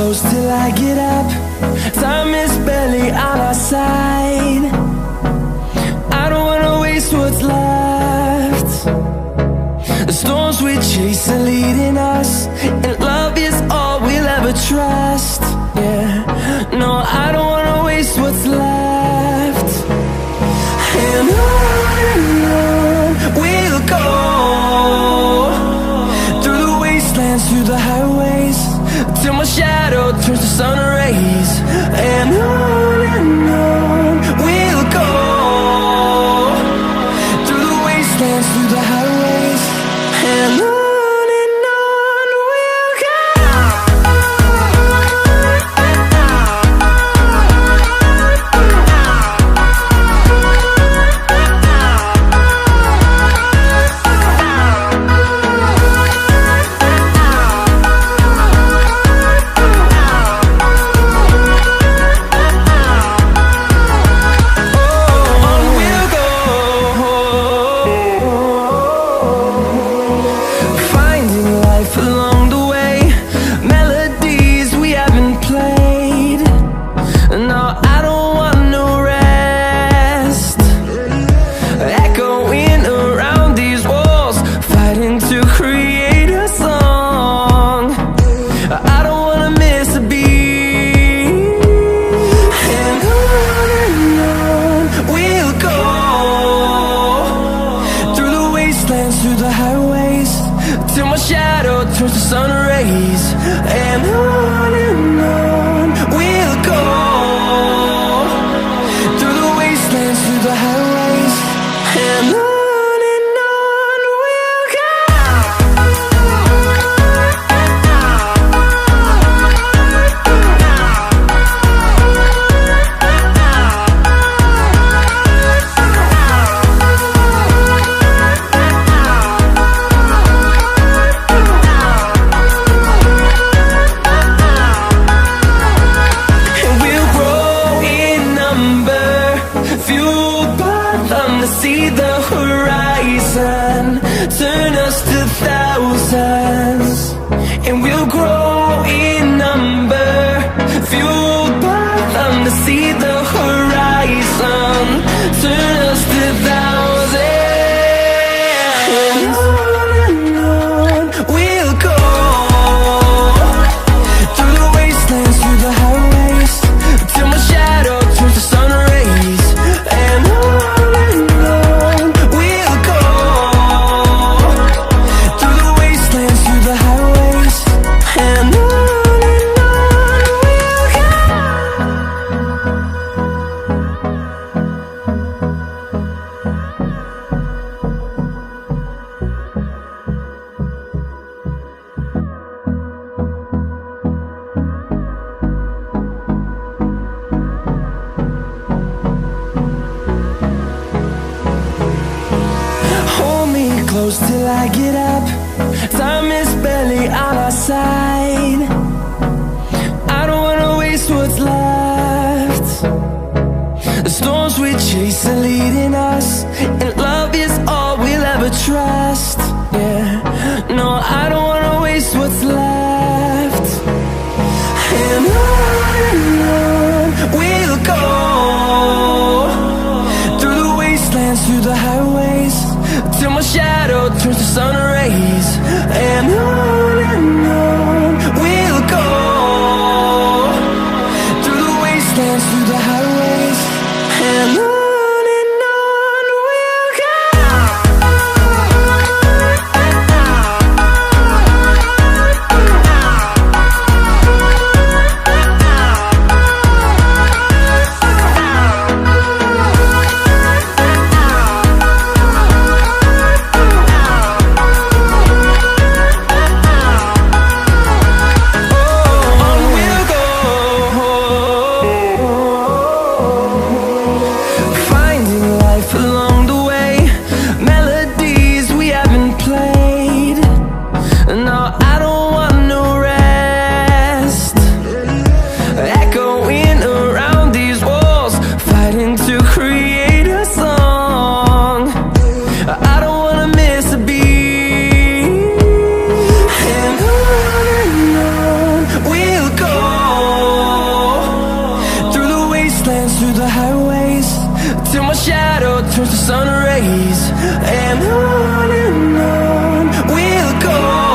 close till I get up. Time is barely on our side. I don't wanna waste what's left. The storms we chase are leading us, and love is all we'll ever trust. Yeah, no, I don't wanna waste what's left. And on we'll go, through the wastelands, through the highways, till my shadow turns to sun rays. And on we'll go, through the wastelands, through the highways, and on we'll go. Close till I get up. Time is barely on our side. I don't wanna waste what's left. The storms we chase are leading us, and love is all we'll ever trust. Yeah, no, I don't wanna waste what's left. And on we'll go, through the wastelands, through the highways, till my shadow turns to sun rays. And on we'll go, through the wastelands, through the highways, and on we'll go. wastelands through the highways, till my shadow turns to sun rays. And on we'll go.